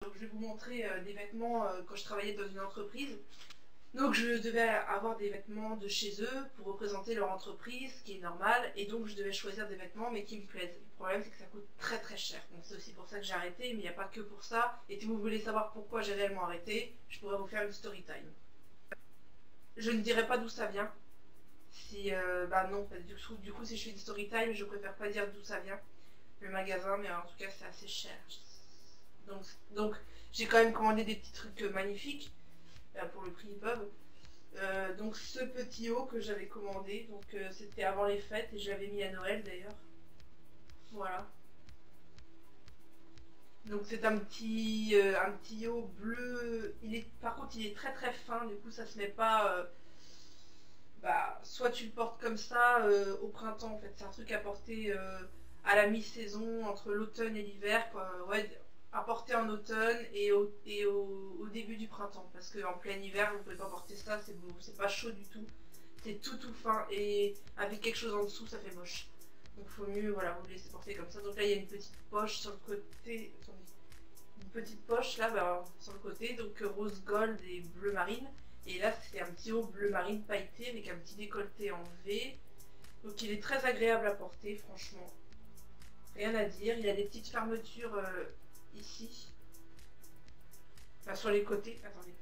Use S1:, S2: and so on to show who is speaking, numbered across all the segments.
S1: Donc, je vais vous montrer des vêtements quand je travaillais dans une entreprise. Donc je devais avoir des vêtements de chez eux pour représenter leur entreprise, ce qui est normal, et donc je devais choisir des vêtements mais qui me plaisent. Le problème c'est que ça coûte très très cher, donc c'est aussi pour ça que j'ai arrêté, mais il n'y a pas que pour ça. Et si vous voulez savoir pourquoi j'ai réellement arrêté, je pourrais vous faire une story time. Je ne dirai pas d'où ça vient. Si, bah non, du coup si je fais une story time, je préfère pas dire d'où ça vient, le magasin, mais en tout cas c'est assez cher. Donc j'ai quand même commandé des petits trucs magnifiques. Pour le prix ils peuvent. Donc ce petit haut que j'avais commandé, donc c'était avant les fêtes et je l'avais mis à Noël d'ailleurs. Voilà. Donc c'est un petit haut bleu. Par contre il est très très fin, du coup ça se met pas. Bah, soit tu le portes comme ça au printemps en fait, c'est un truc à porter à la mi-saison entre l'automne et l'hiver, quoi. Ouais, à porter en automne et au début du printemps, parce qu'en plein hiver vous pouvez pas porter ça, c'est pas chaud du tout, c'est tout fin, et avec quelque chose en dessous ça fait moche. Donc faut mieux, voilà, vous le laissez porter comme ça. Donc là il y a une petite poche sur le côté, attendez, une petite poche là bah, sur le côté, donc rose gold et bleu marine. Et là c'est un petit haut bleu marine pailleté avec un petit décolleté en V. Donc il est très agréable à porter, franchement. Rien à dire. Il y a des petites fermetures ici. Enfin sur les côtés. Attendez.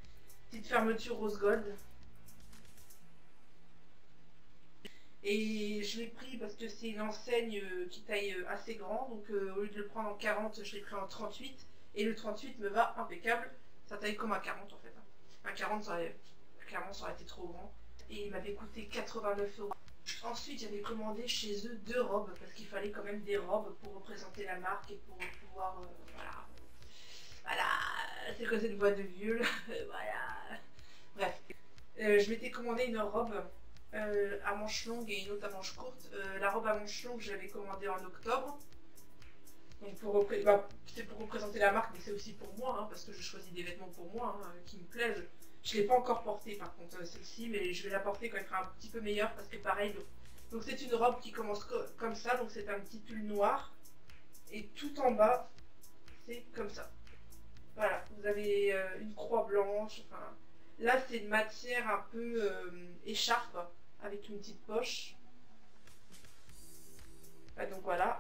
S1: Petite fermeture rose gold. Et je l'ai pris parce que c'est une enseigne qui taille assez grand. Donc au lieu de le prendre en 40, je l'ai pris en 38. Et le 38 me va impeccable. Ça taille comme un 40 en fait. Un 40 clairement ça aurait été trop grand. Et il m'avait coûté 89 €. Ensuite j'avais commandé chez eux 2 robes parce qu'il fallait quand même des robes pour représenter la marque et pour pouvoir voilà c'est quoi cette voix de vieux là. Voilà, bref, je m'étais commandé une robe à manches longues et une autre à manches courtes. La robe à manches longues j'avais commandé en octobre, donc c'est pour représenter la marque, mais c'est aussi pour moi hein, parce que je choisis des vêtements pour moi hein, qui me plaisent. Je ne l'ai pas encore portée par contre celle-ci, mais je vais la porter quand elle sera un petit peu meilleure parce que pareil. Donc c'est une robe qui commence comme ça, donc c'est un petit pull noir. Et tout en bas, c'est comme ça. Voilà, vous avez une croix blanche. Enfin, là c'est une matière un peu écharpe avec une petite poche. Donc voilà.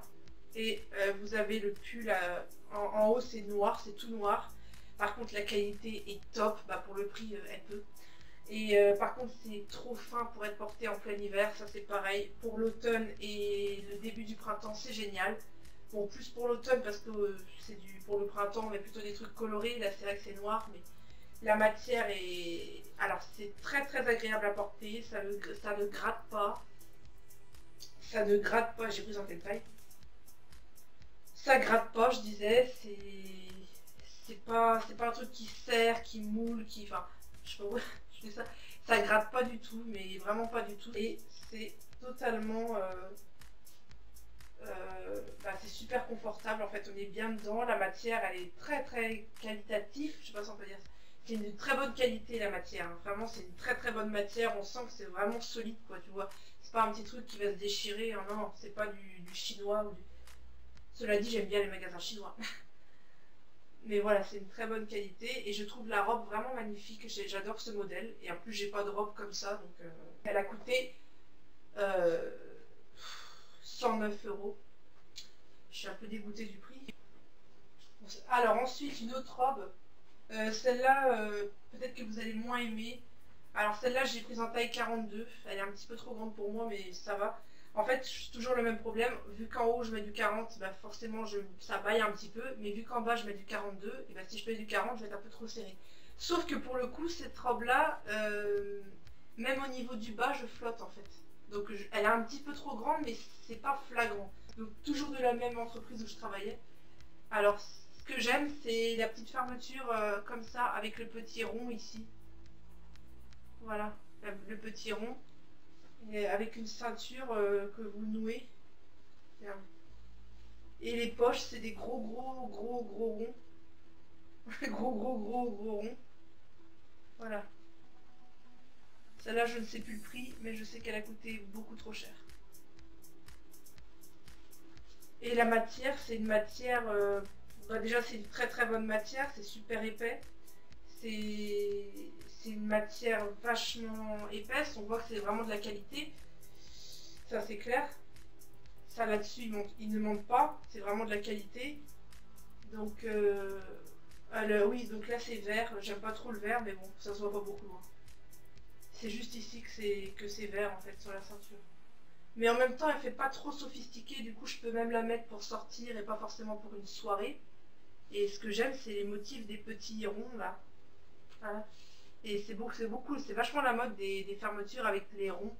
S1: Et vous avez le pull en haut, c'est noir, c'est tout noir. Par contre la qualité est top, bah, pour le prix elle peut. Et par contre c'est trop fin pour être porté en plein hiver, ça c'est pareil. Pour l'automne et le début du printemps c'est génial. Bon, plus pour l'automne parce que pour le printemps on met plutôt des trucs colorés, là c'est vrai que c'est noir, mais la matière est... Alors c'est très très agréable à porter, ça ne gratte pas. Ça ne gratte pas, j'ai pris en quelle taille? Ça gratte pas, je disais, c'est pas un truc qui serre, qui moule, qui... Enfin, je sais pas où je fais ça. Ça gratte pas du tout, mais vraiment pas du tout. Et c'est totalement... bah, c'est super confortable, en fait, on est bien dedans. La matière, elle est très très qualitative, je sais pas si on peut dire ça. C'est une très bonne qualité la matière, hein. Vraiment c'est une très très bonne matière, on sent que c'est vraiment solide quoi, tu vois. C'est pas un petit truc qui va se déchirer, hein, non, c'est pas du chinois ou du... Cela dit, j'aime bien les magasins chinois. Mais voilà, c'est une très bonne qualité et je trouve la robe vraiment magnifique. J'adore ce modèle et en plus j'ai pas de robe comme ça, donc elle a coûté 109 €. Je suis un peu dégoûtée du prix. Alors ensuite une autre robe, celle-là peut-être que vous allez moins aimer. Alors celle-là j'ai prise en taille 42, elle est un petit peu trop grande pour moi mais ça va. En fait, c'est toujours le même problème, vu qu'en haut je mets du 40, bah forcément ça baille un petit peu, mais vu qu'en bas je mets du 42, et bah si je mets du 40, je vais être un peu trop serré. Sauf que pour le coup, cette robe-là, même au niveau du bas, je flotte en fait. Donc elle est un petit peu trop grande, mais c'est pas flagrant. Donc toujours de la même entreprise où je travaillais. Alors ce que j'aime, c'est la petite fermeture comme ça, avec le petit rond ici. Voilà, le petit rond. Et avec une ceinture que vous nouez. Et les poches, c'est des gros ronds. Gros ronds. Voilà. Celle-là, je ne sais plus le prix, mais je sais qu'elle a coûté beaucoup trop cher. Et la matière, c'est une matière Bah, déjà c'est une très très bonne matière, c'est super épais. C'est une matière vachement épaisse, on voit que c'est vraiment de la qualité. Ça c'est clair. Ça là-dessus il ne monte pas, c'est vraiment de la qualité. Donc alors, oui, donc là c'est vert, j'aime pas trop le vert, mais bon, ça se voit pas beaucoup, hein. C'est juste ici que c'est vert en fait sur la ceinture. Mais en même temps elle fait pas trop sophistiquée, du coup je peux même la mettre pour sortir et pas forcément pour une soirée. Et ce que j'aime c'est les motifs des petits ronds là. Voilà. Et c'est vachement la mode des fermetures avec les ronds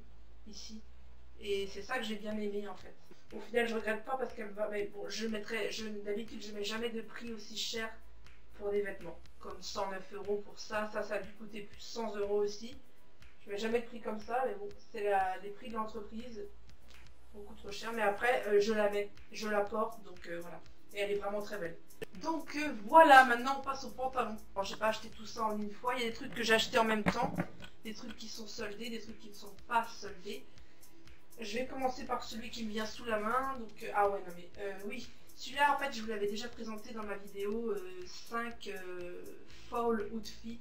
S1: ici. Et c'est ça que j'ai bien aimé en fait. Au final je regrette pas parce qu'elle va. Mais bon, d'habitude je mets jamais de prix aussi cher pour des vêtements. Comme 109 € pour ça, ça a dû coûter plus de 100 € aussi. Je mets jamais de prix comme ça, mais bon, c'est les prix de l'entreprise, beaucoup trop cher. Mais après, je la mets, je la porte, donc voilà. Et elle est vraiment très belle. Donc voilà, maintenant on passe au pantalon. Alors j'ai pas acheté tout ça en une fois, il y a des trucs que j'ai acheté en même temps, des trucs qui sont soldés, des trucs qui ne sont pas soldés. Je vais commencer par celui qui me vient sous la main, donc ah ouais non mais oui, celui-là en fait je vous l'avais déjà présenté dans ma vidéo 5 fall outfits,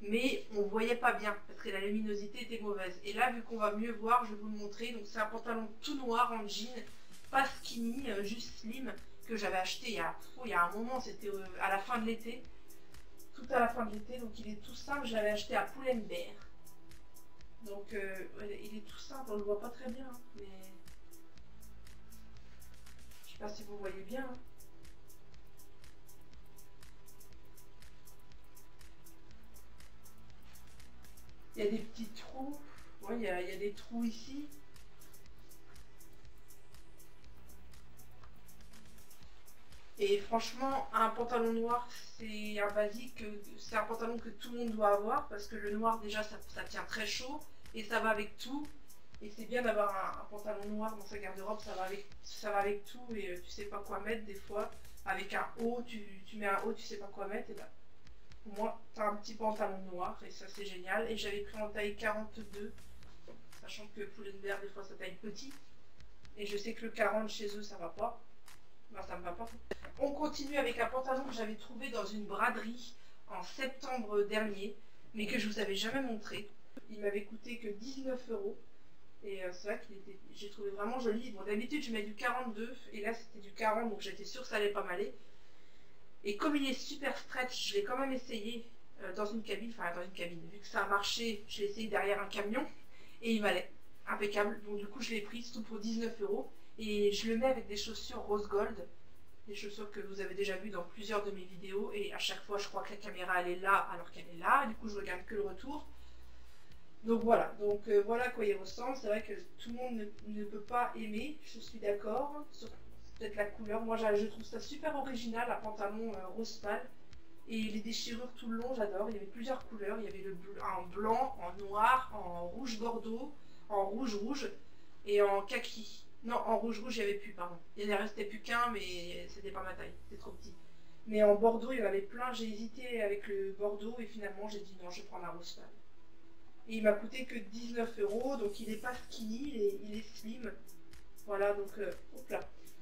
S1: mais on voyait pas bien parce que la luminosité était mauvaise. Et là vu qu'on va mieux voir, je vais vous le montrer. Donc c'est un pantalon tout noir en jean, pas skinny, juste slim, que j'avais acheté il y a un moment, c'était à la fin de l'été, tout à la fin de l'été. Donc il est tout simple, je l'avais acheté à Pull&Bear. Donc il est tout simple, on le voit pas très bien, hein, mais je sais pas si vous voyez bien, hein. Il y a des petits trous, ouais, il y a des trous ici. Et franchement, un pantalon noir, c'est un basique, c'est un pantalon que tout le monde doit avoir parce que le noir déjà ça tient très chaud et ça va avec tout. Et c'est bien d'avoir un pantalon noir dans sa garde-robe, ça va avec tout et tu sais pas quoi mettre des fois. Avec un haut, tu mets un haut, tu sais pas quoi mettre, et ben au moins tu as un petit pantalon noir et ça c'est génial. Et j'avais pris en taille 42, sachant que Pull&Bear des fois ça taille petit. Et je sais que le 40 chez eux ça va pas. Ben, ça me va pas. On continue avec un pantalon que j'avais trouvé dans une braderie en septembre dernier, mais que je vous avais jamais montré. Il m'avait coûté que 19 €. Et c'est vrai j'ai trouvé vraiment joli. Bon, d'habitude je mets du 42 et là c'était du 40, donc j'étais sûre que ça allait pas m'aller. Et comme il est super stretch, je l'ai quand même essayé dans une cabine, vu que ça a marché, je l'ai essayé derrière un camion et il m'allait. Impeccable. Donc du coup je l'ai pris, tout pour 19 € et je le mets avec des chaussures rose gold. Des chaussures que vous avez déjà vues dans plusieurs de mes vidéos et à chaque fois je crois que la caméra elle est là alors qu'elle est là, du coup je regarde que le retour. Donc voilà, voilà à quoi il ressemble. C'est vrai que tout le monde ne peut pas aimer, je suis d'accord, sur peut-être la couleur. Moi je trouve ça super original, un pantalon rose pâle. Et les déchirures tout le long, j'adore. Il y avait plusieurs couleurs, il y avait en blanc, en noir, en rouge bordeaux, en rouge et en kaki. Non, en rouge, il n'y avait plus, pardon. Il ne restait plus qu'un, mais c'était pas ma taille, c'était trop petit. Mais en bordeaux, il y en avait plein. J'ai hésité avec le bordeaux et finalement, j'ai dit non, je prends la rose pâle. Et il m'a coûté que 19 €, donc il n'est pas skinny, il est slim. Voilà, donc hop là.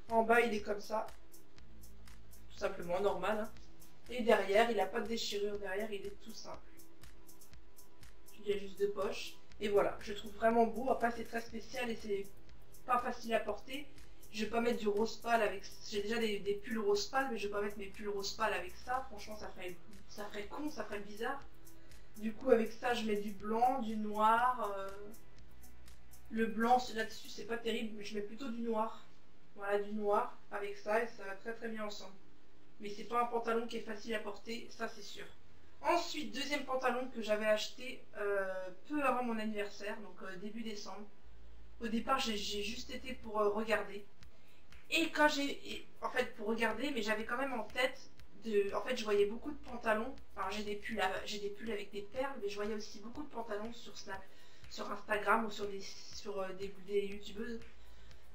S1: En bas, il est comme ça. Tout simplement, normal. Hein. Et derrière, il n'a pas de déchirure. Derrière, il est tout simple. Il y a juste deux poches. Et voilà, je trouve vraiment beau. Après, c'est très spécial et c'est pas facile à porter. Je vais pas mettre du rose pâle avec. J'ai déjà des pulls rose pâle, mais je vais pas mettre mes pulls rose pâle avec ça. Franchement, ça ferait con, ça ferait bizarre. Du coup, avec ça, je mets du blanc, du noir. Le blanc, là-dessus, c'est pas terrible, mais je mets plutôt du noir. Voilà, du noir avec ça, et ça va très très bien ensemble. Mais c'est pas un pantalon qui est facile à porter, ça c'est sûr. Ensuite, deuxième pantalon que j'avais acheté peu avant mon anniversaire, donc début décembre. Au départ, j'ai juste été pour regarder. Et quand en fait, pour regarder, mais j'avais quand même en tête en fait, je voyais beaucoup de pantalons. Alors, j'ai des pulls avec des perles, mais je voyais aussi beaucoup de pantalons sur Snap, sur Instagram ou sur des youtubeuses.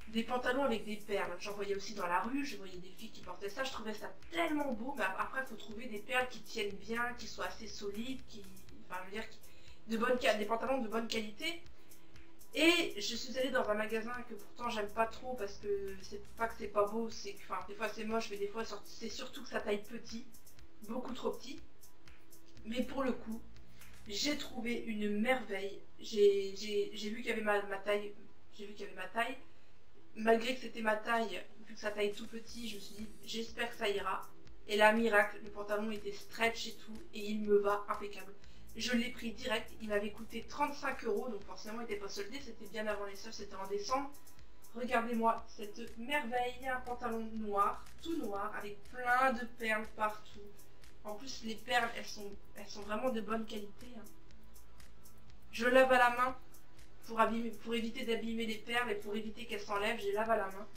S1: Des pantalons avec des perles. J'en voyais aussi dans la rue, je voyais des filles qui portaient ça. Je trouvais ça tellement beau, mais après, il faut trouver des perles qui tiennent bien, qui soient assez solides, enfin, je veux dire, des pantalons de bonne qualité. Et je suis allée dans un magasin que pourtant j'aime pas trop parce que c'est pas que c'est pas beau, c'est que, enfin, des fois c'est moche, mais des fois c'est surtout que ça taille petit, beaucoup trop petit. Mais pour le coup, j'ai trouvé une merveille. J'ai vu qu'il y avait ma taille, j'ai vu qu'il y avait ma taille. Malgré que c'était ma taille, vu que ça taille tout petit, je me suis dit j'espère que ça ira. Et là, miracle, le pantalon était stretch et tout, et il me va impeccable. Je l'ai pris direct, il m'avait coûté 35 €, donc forcément il n'était pas soldé, c'était bien avant les soldes, c'était en décembre. Regardez-moi cette merveille, un pantalon noir, tout noir, avec plein de perles partout. En plus, les perles, elles sont vraiment de bonne qualité. Hein. Je lave à la main pour éviter d'abîmer les perles et pour éviter qu'elles s'enlèvent, je les lave à la main.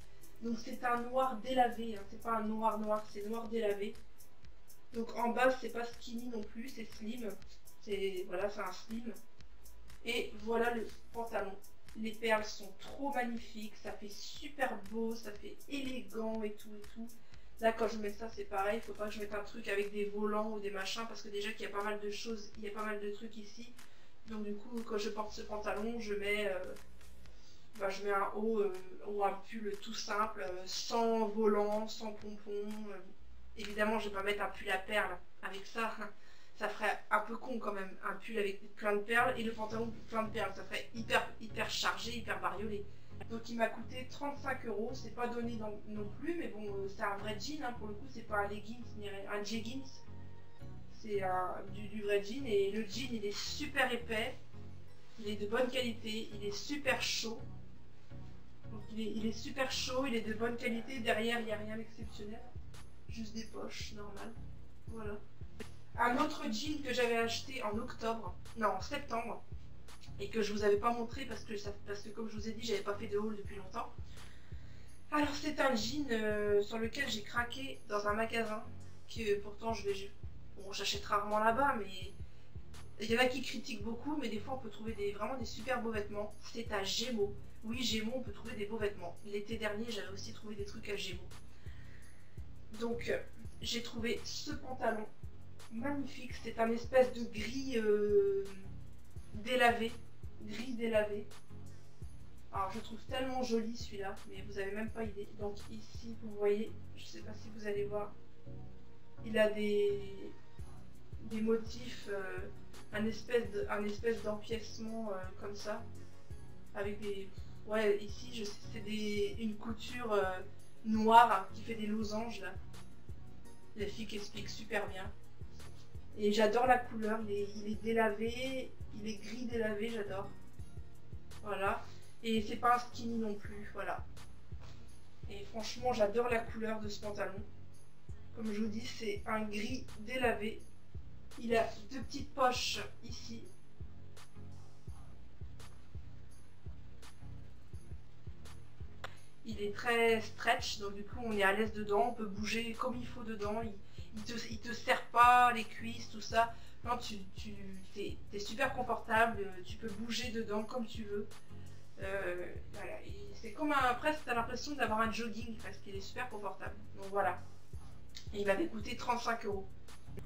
S1: Donc c'est un noir délavé, hein. C'est pas un noir noir, c'est noir délavé. Donc en bas, c'est pas skinny non plus, c'est slim. Voilà, c'est un slim. Et voilà le pantalon. Les perles sont trop magnifiques, ça fait super beau, ça fait élégant et tout et tout. Là, quand je mets ça, c'est pareil, il faut pas que je mette un truc avec des volants ou des machins, parce que déjà qu'il y a pas mal de choses, il y a pas mal de trucs ici. Donc du coup, quand je porte ce pantalon, je mets un haut ou un pull tout simple, sans volant, sans pompon. Évidemment, je vais pas mettre un pull à perles avec ça. Ça ferait un peu con quand même, un pull avec plein de perles et le pantalon plein de perles. Ça ferait hyper chargé, hyper bariolé. Donc il m'a coûté 35 €, c'est pas donné non plus, mais bon, c'est un vrai jean, hein, pour le coup, c'est pas un leggings ni un jeggings. C'est du vrai jean, et le jean il est super épais, il est de bonne qualité, il est super chaud. Donc il est super chaud, il est de bonne qualité, derrière il n'y a rien d'exceptionnel, juste des poches normales. Voilà. Un autre jean que j'avais acheté en septembre, et que je vous avais pas montré parce que comme je vous ai dit, j'avais pas fait de haul depuis longtemps. Alors c'est un jean sur lequel j'ai craqué dans un magasin que pourtant j'achète rarement là-bas, mais il y en a qui critiquent beaucoup, mais des fois on peut trouver vraiment des super beaux vêtements. C'est à Gémeaux. Oui, Gémeaux, on peut trouver des beaux vêtements. L'été dernier, j'avais aussi trouvé des trucs à Gémeaux. Donc j'ai trouvé ce pantalon magnifique. C'est un espèce de gris délavé. Gris délavé. Alors je trouve tellement joli celui-là, mais vous avez même pas idée. Donc ici, vous voyez, je sais pas si vous allez voir, il a des motifs, un espèce d'empiècement comme ça, avec des... Ouais, ici, c'est une couture noire, hein, qui fait des losanges, là. La fille qui explique super bien. Et j'adore la couleur, il est délavé, il est gris délavé, j'adore. Voilà. Et c'est pas un skinny non plus, voilà. Et franchement, j'adore la couleur de ce pantalon. Comme je vous dis, c'est un gris délavé. Il a deux petites poches ici. Il est très stretch, donc du coup on est à l'aise dedans, on peut bouger comme il faut dedans. Il te serre pas les cuisses, tout ça. Non, t'es super confortable, tu peux bouger dedans comme tu veux. Voilà. C'est comme presque t'as l'impression d'avoir un jogging parce qu'il est super confortable. Donc voilà. Et il m'avait coûté 35 €.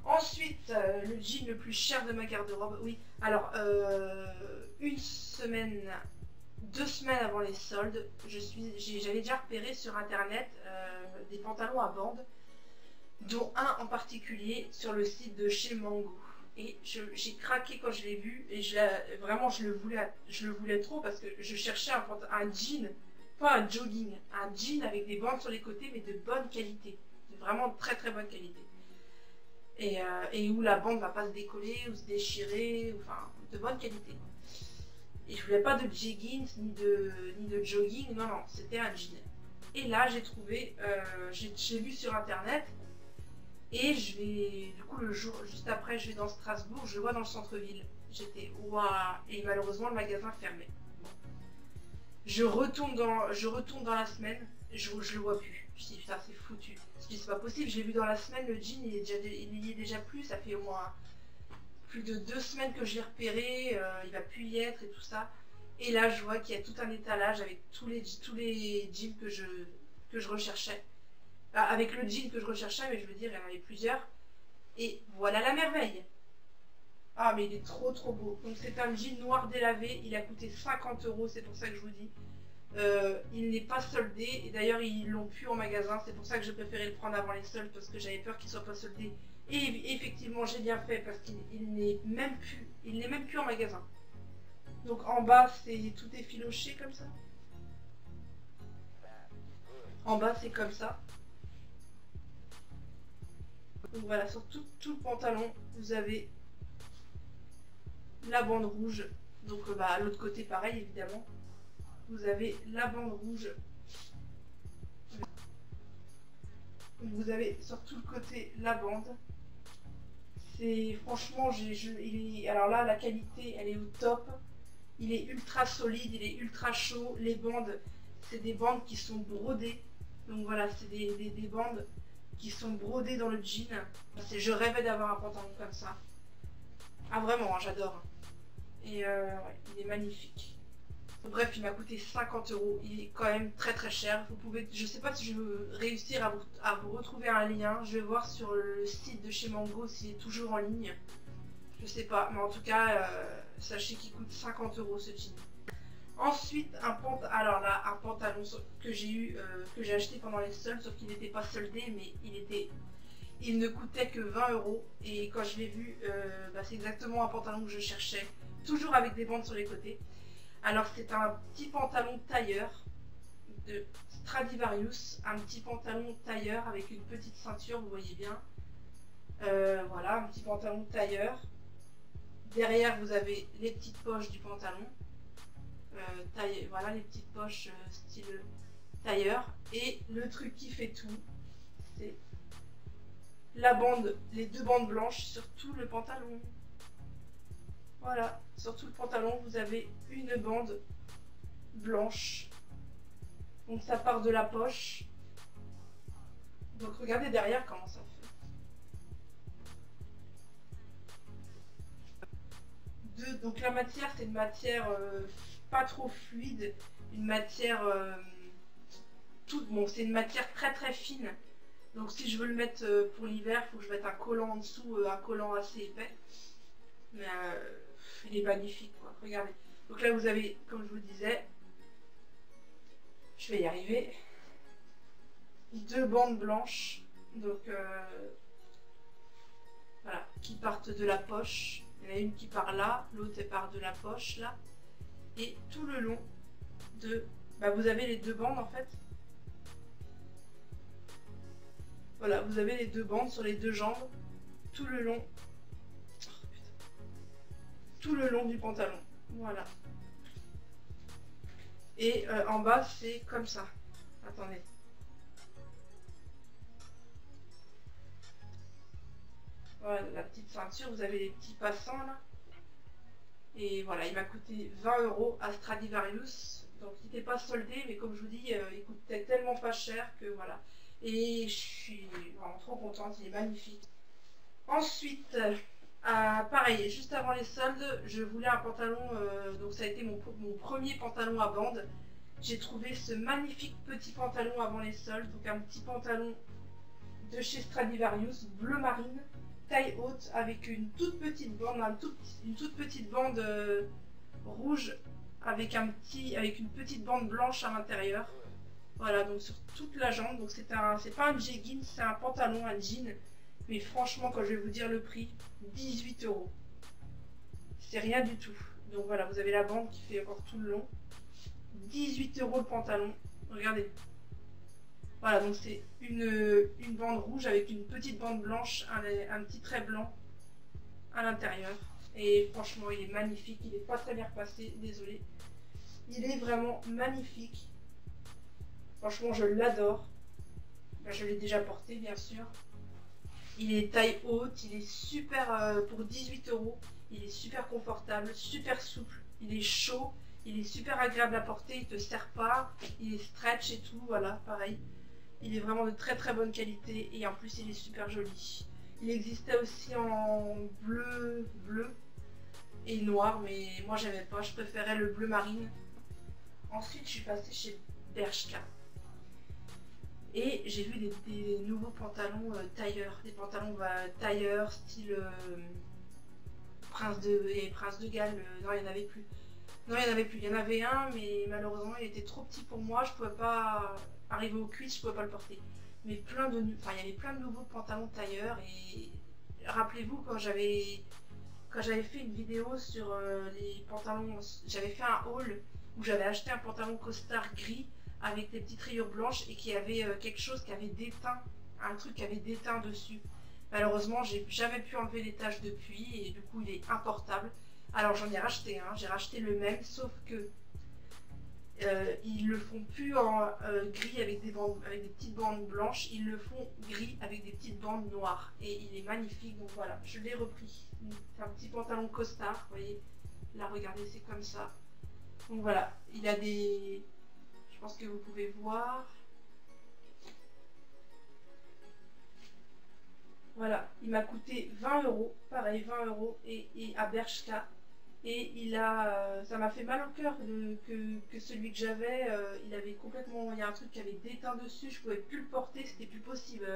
S1: Ensuite, le jean le plus cher de ma garde-robe. Oui, alors 2 semaines avant les soldes, j'avais déjà repéré sur internet des pantalons à bandes, dont un en particulier sur le site de chez Mango. Et j'ai craqué quand je l'ai vu, et vraiment je le voulais trop parce que je cherchais un jean, pas un jogging, un jean avec des bandes sur les côtés mais de bonne qualité, de vraiment très très bonne qualité. Et où la bande ne va pas se décoller ou se déchirer, enfin de bonne qualité. Et je voulais pas de jeggings ni de jogging, non, c'était un jean. Et là j'ai trouvé, j'ai vu sur internet, et du coup le jour juste après, je vais dans Strasbourg, je le vois dans le centre-ville. J'étais waouh, et malheureusement le magasin fermé. Bon. Je retourne dans la semaine, je le vois plus. Je dis putain, c'est foutu. Je dis c'est pas possible, je l'ai vu dans la semaine, le jean il y est déjà plus, ça fait au moins plus de 2 semaines que je l'ai repéré, il va plus y être et tout ça. Et là je vois qu'il y a tout un étalage avec tous les jeans que je recherchais. Avec le jean que je recherchais, mais je veux dire, il y en avait plusieurs. Et voilà la merveille. Ah mais il est trop beau. Donc c'est un jean noir délavé, il a coûté 50 €, c'est pour ça que je vous dis. Il n'est pas soldé, et d'ailleurs ils l'ont plus en magasin, c'est pour ça que j'ai préféré le prendre avant les soldes, parce que j'avais peur qu'il soit pas soldé. Et effectivement j'ai bien fait, parce qu'il n'est même plus en magasin. Donc en bas tout est filoché comme ça. En bas c'est comme ça. Donc voilà, sur tout le pantalon, vous avez la bande rouge. Donc à l'autre côté pareil évidemment. Vous avez la bande rouge. Vous avez sur tout le côté la bande. C'est franchement, alors là la qualité elle est au top. Il est ultra solide, il est ultra chaud. Les bandes, c'est des bandes qui sont brodées. Donc voilà, c'est des bandes qui sont brodées dans le jean. Je rêvais d'avoir un pantalon comme ça. Ah vraiment, hein, j'adore. Et ouais, il est magnifique. Bref, il m'a coûté 50 €. Il est quand même très cher. Vous pouvez, je sais pas si je vais réussir à vous retrouver un lien. Je vais voir sur le site de chez Mango s'il est toujours en ligne. Je sais pas, mais en tout cas, sachez qu'il coûte 50 € ce jean. Ensuite, un pantalon que j'ai acheté pendant les soldes, sauf qu'il n'était pas soldé, mais il ne coûtait que 20 €. Et quand je l'ai vu, c'est exactement un pantalon que je cherchais, toujours avec des bandes sur les côtés. Alors c'est un petit pantalon tailleur de Stradivarius, un petit pantalon tailleur avec une petite ceinture, vous voyez bien. Voilà, un petit pantalon tailleur. Derrière vous avez les petites poches du pantalon. Voilà les petites poches style tailleur. Et le truc qui fait tout, c'est les deux bandes blanches sur tout le pantalon. Voilà, sur tout le pantalon, vous avez une bande blanche. Donc ça part de la poche. Donc regardez derrière comment ça fait. Donc la matière, c'est une matière pas trop fluide, une matière c'est une matière très fine. Donc si je veux le mettre pour l'hiver, il faut que je mette un collant en dessous, un collant assez épais. Mais il est magnifique quoi, regardez. Donc là vous avez, comme je vous disais, je vais y arriver, deux bandes blanches, donc voilà, qui partent de la poche. Il y en a une qui part là, l'autre elle part de la poche là, et tout le long de, vous avez les deux bandes en fait. Voilà, vous avez les deux bandes sur les deux jambes, tout le long. Tout le long du pantalon, voilà. Et en bas c'est comme ça. Attendez. Voilà la petite ceinture, vous avez les petits passants là. Et voilà, il m'a coûté 20 € à Stradivarius. Donc il n'était pas soldé, mais comme je vous dis, il coûtait tellement pas cher que voilà. Et je suis vraiment trop contente, il est magnifique. Ensuite, pareil, juste avant les soldes, je voulais un pantalon, donc ça a été mon premier pantalon à bande. J'ai trouvé ce magnifique petit pantalon avant les soldes, donc un petit pantalon de chez Stradivarius, bleu marine, taille haute, avec une toute petite bande, une toute petite bande rouge, avec une petite bande blanche à l'intérieur. Voilà, donc sur toute la jambe, donc c'est pas un jegging, c'est un pantalon, un jean. Mais franchement, quand je vais vous dire le prix, 18 €. C'est rien du tout. Donc voilà, vous avez la bande qui fait encore tout le long. 18 € le pantalon. Regardez. Voilà, donc c'est une bande rouge avec une petite bande blanche, un petit trait blanc à l'intérieur. Et franchement, il est magnifique. Il n'est pas très bien repassé, désolé. Il est vraiment magnifique. Franchement, je l'adore. Je l'ai déjà porté, bien sûr. Il est taille haute, il est super, pour 18 €, il est super confortable, super souple, il est chaud, il est super agréable à porter, il ne te serre pas, il est stretch et tout, voilà, pareil. Il est vraiment de très bonne qualité et en plus il est super joli. Il existait aussi en bleu et noir, mais moi j'aimais pas, je préférais le bleu marine. Ensuite je suis passée chez Bershka. Et j'ai vu des nouveaux pantalons tailleurs, des pantalons tailleurs style il y avait Prince de Galles, non il n'y en avait plus. Non il n'y en avait plus, il y en avait un mais malheureusement il était trop petit pour moi, je pouvais pas arriver aux cuisses, je pouvais pas le porter. Mais enfin il y avait plein de nouveaux pantalons tailleurs et rappelez-vous quand j'avais fait une vidéo sur les pantalons, j'avais fait un haul où j'avais acheté un pantalon costard gris avec des petites rayures blanches et qui avait quelque chose qui avait déteint, un truc qui avait déteint dessus. Malheureusement, j'ai jamais pu enlever les taches depuis et du coup il est importable. Alors j'en ai racheté un, j'ai racheté le même, sauf que ils le font plus en gris avec des petites bandes blanches, ils le font gris avec des petites bandes noires. Et il est magnifique, donc voilà, je l'ai repris. C'est un petit pantalon costard, vous voyez. Là, regardez, c'est comme ça. Donc voilà, il a des... Je pense que vous pouvez voir. Voilà, il m'a coûté 20 €, pareil, 20 € et à Bershka. Et ça m'a fait mal au cœur que celui que j'avais, il avait complètement, il y a un truc qui avait déteint dessus, je pouvais plus le porter, c'était plus possible.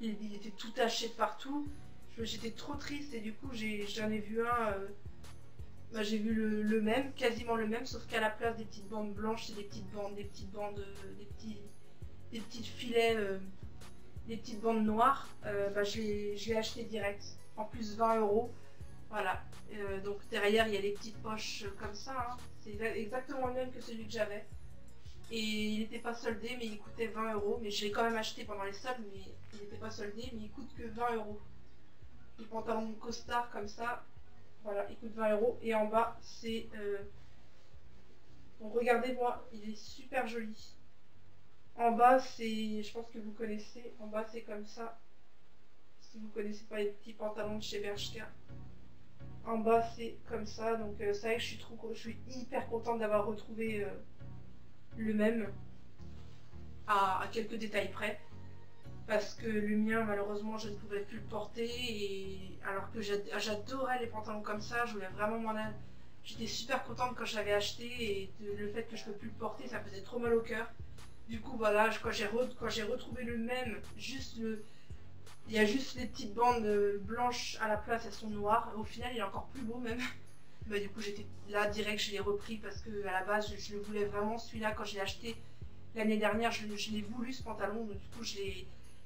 S1: Il était tout taché de partout. J'étais trop triste et du coup j'en ai vu un, j'ai vu le même, quasiment le même, sauf qu'à la place des petites bandes blanches, c'est des petites bandes, des petits filets, des petites bandes noires. Je l'ai acheté direct, en plus 20 €. Voilà, donc derrière il y a les petites poches comme ça, hein. C'est exactement le même que celui que j'avais. Et il n'était pas soldé, mais il coûtait 20 €. Mais je l'ai quand même acheté pendant les soldes, mais il n'était pas soldé, mais il coûte que 20 €. Les pantalons costard comme ça, voilà, il coûte 20 €. Et en bas, c'est... Donc regardez-moi, il est super joli. En bas, c'est... Je pense que vous connaissez. En bas, c'est comme ça. Si vous connaissez pas les petits pantalons de chez Bershka. En bas c'est comme ça, donc c'est vrai que je suis hyper contente d'avoir retrouvé le même à quelques détails près, parce que le mien malheureusement je ne pouvais plus le porter, et alors que j'adorais les pantalons comme ça, je voulais vraiment m'en aller. J'étais super contente quand je l'avais acheté, et le fait que je ne peux plus le porter, ça me faisait trop mal au cœur. Du coup voilà, quand j'ai retrouvé le même, il y a juste les petites bandes blanches à la place, elles sont noires. Au final, il est encore plus beau même. Bah, du coup, j'étais là direct, je l'ai repris parce que à la base, je le voulais vraiment. Celui-là, quand je l'ai acheté l'année dernière, je l'ai voulu ce pantalon. Donc, du coup,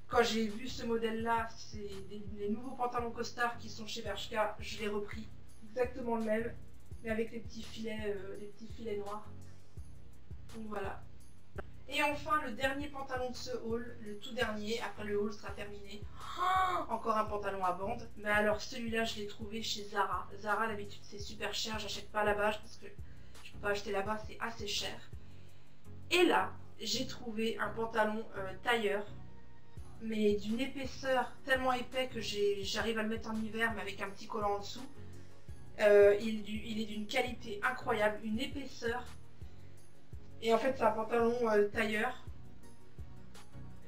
S1: quand j'ai vu ce modèle-là, c'est les nouveaux pantalons costard qui sont chez Bershka, je l'ai repris. Exactement le même, mais avec les petits filets noirs. Donc voilà. Et enfin, le dernier pantalon de ce haul, le tout dernier, après le haul sera terminé. Oh, encore un pantalon à bande. Mais alors celui-là, je l'ai trouvé chez Zara. Zara, d'habitude, c'est super cher. J'achète pas là-bas parce que je peux pas acheter là-bas, c'est assez cher. Et là, j'ai trouvé un pantalon tailleur, mais d'une épaisseur tellement épais que j'arrive à le mettre en hiver, mais avec un petit collant en dessous. Il est d'une qualité incroyable, une épaisseur. Et en fait, c'est un pantalon tailleur.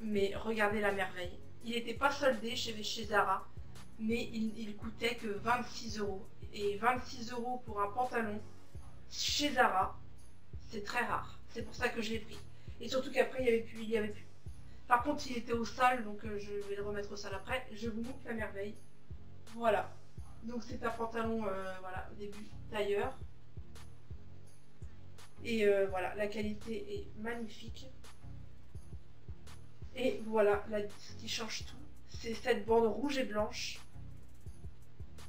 S1: Mais regardez la merveille. Il n'était pas soldé chez Zara, mais il coûtait que 26 €. Et 26 € pour un pantalon chez Zara, c'est très rare. C'est pour ça que je l'ai pris. Et surtout qu'après, il y avait plus. Par contre, il était au sale, donc je vais le remettre au sale après. Je vous montre la merveille. Voilà. Donc c'est un pantalon, voilà, au début tailleur. Et voilà, la qualité est magnifique. Et voilà, là, ce qui change tout, c'est cette bande rouge et blanche.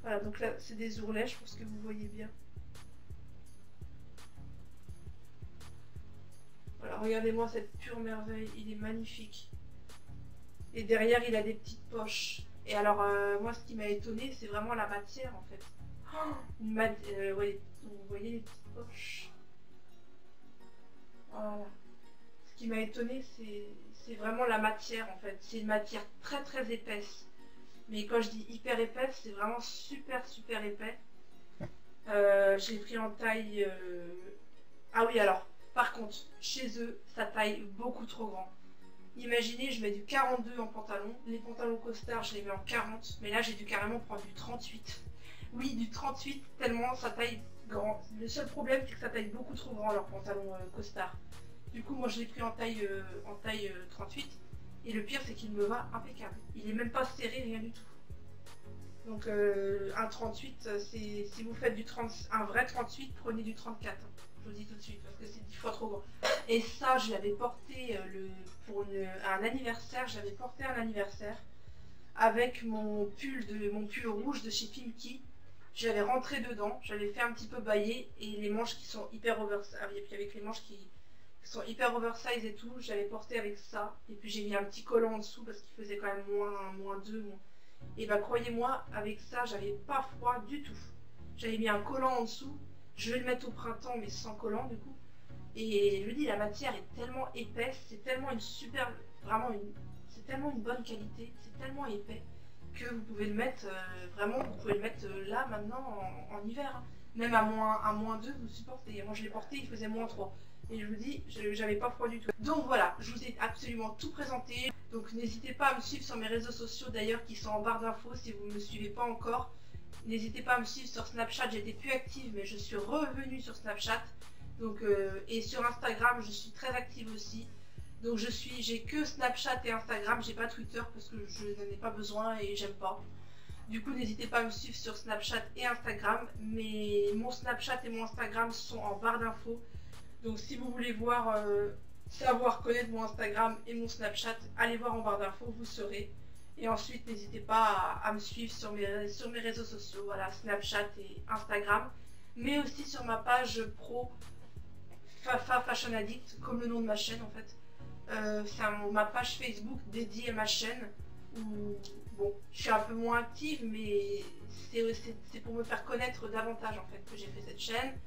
S1: Voilà, donc là, c'est des ourlets, je pense que vous voyez bien. Voilà, regardez-moi cette pure merveille, il est magnifique. Et derrière, il a des petites poches. Et alors, moi, ce qui m'a étonné, c'est vraiment la matière, en fait. Oh, ouais, vous voyez les petites poches. Voilà. Ce qui m'a étonné, c'est vraiment la matière, en fait. C'est une matière très très épaisse. Mais quand je dis hyper épaisse, c'est vraiment super super épais. Je l'ai pris en taille... Ah oui, alors, par contre, chez eux, ça taille beaucoup trop grand. Imaginez, je mets du 42 en pantalon. Les pantalons costards, je les mets en 40. Mais là, j'ai dû carrément prendre du 38. Oui, du 38, tellement ça taille grand. Le seul problème, c'est que ça taille beaucoup trop grand, leurs pantalons costards. Du coup, moi, je l'ai pris en taille 38. Et le pire, c'est qu'il me va impeccable. Il est même pas serré, rien du tout. Donc un 38, si vous faites un vrai 38, prenez du 34. Hein. Je vous dis tout de suite parce que c'est 10 fois trop grand. Et ça, je l'avais porté un anniversaire. J'avais porté un anniversaire avec mon pull rouge de chez Pimki. J'avais rentré dedans, j'avais fait un petit peu bailler et les manches qui sont hyper oversize, avec les manches qui sont hyper oversize et tout, j'avais porté avec ça. Et puis j'ai mis un petit collant en dessous parce qu'il faisait quand même moins 2. Et bah croyez-moi, avec ça, j'avais pas froid du tout. J'avais mis un collant en dessous, je vais le mettre au printemps mais sans collant du coup. Et je vous dis, la matière est tellement épaisse, c'est tellement c'est tellement une bonne qualité, c'est tellement épais que vous pouvez le mettre, vous pouvez le mettre là maintenant en hiver. Hein. Même à moins 2, vous supportez. Moi je l'ai porté, il faisait moins 3. Et je vous dis, j'avais pas froid du tout. Donc voilà, je vous ai absolument tout présenté. Donc n'hésitez pas à me suivre sur mes réseaux sociaux d'ailleurs qui sont en barre d'infos si vous ne me suivez pas encore. N'hésitez pas à me suivre sur Snapchat, j'étais plus active mais je suis revenue sur Snapchat. Donc, et sur Instagram, je suis très active aussi. Donc j'ai que Snapchat et Instagram, j'ai pas Twitter parce que je n'en ai pas besoin et j'aime pas. Du coup, n'hésitez pas à me suivre sur Snapchat et Instagram. Mais mon Snapchat et mon Instagram sont en barre d'infos. Donc si vous voulez savoir connaître mon Instagram et mon Snapchat, allez voir en barre d'infos, vous saurez. Et ensuite, n'hésitez pas à me suivre sur mes réseaux sociaux, voilà, Snapchat et Instagram. Mais aussi sur ma page pro Fafa Fashion Addict, comme le nom de ma chaîne en fait. C'est ma page Facebook dédiée à ma chaîne où bon, je suis un peu moins active mais c'est pour me faire connaître davantage en fait que j'ai fait cette chaîne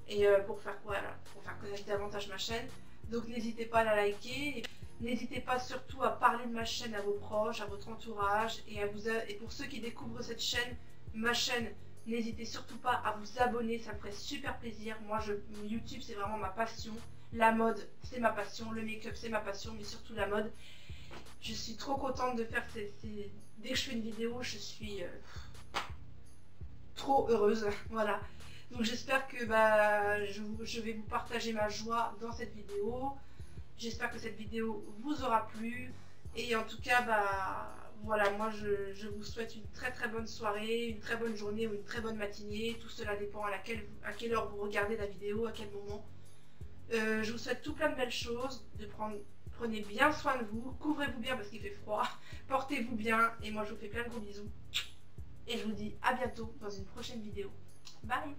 S1: et pour faire connaître davantage ma chaîne. Donc n'hésitez pas à la liker, n'hésitez pas surtout à parler de ma chaîne à vos proches, à votre entourage et pour ceux qui découvrent cette chaîne, ma chaîne, n'hésitez surtout pas à vous abonner, ça me ferait super plaisir. Moi, YouTube, c'est vraiment ma passion. La mode, c'est ma passion. Le make-up, c'est ma passion, mais surtout la mode. Je suis trop contente de faire dès que je fais une vidéo, je suis trop heureuse. Voilà. Donc j'espère que je vais vous partager ma joie dans cette vidéo. J'espère que cette vidéo vous aura plu. Et en tout cas, voilà, moi je vous souhaite une très très bonne soirée, une très bonne journée ou une très bonne matinée. Tout cela dépend à quelle heure vous regardez la vidéo, à quel moment. Je vous souhaite tout plein de belles choses, prenez bien soin de vous, couvrez-vous bien parce qu'il fait froid, portez-vous bien et moi je vous fais plein de gros bisous. Et je vous dis à bientôt dans une prochaine vidéo. Bye!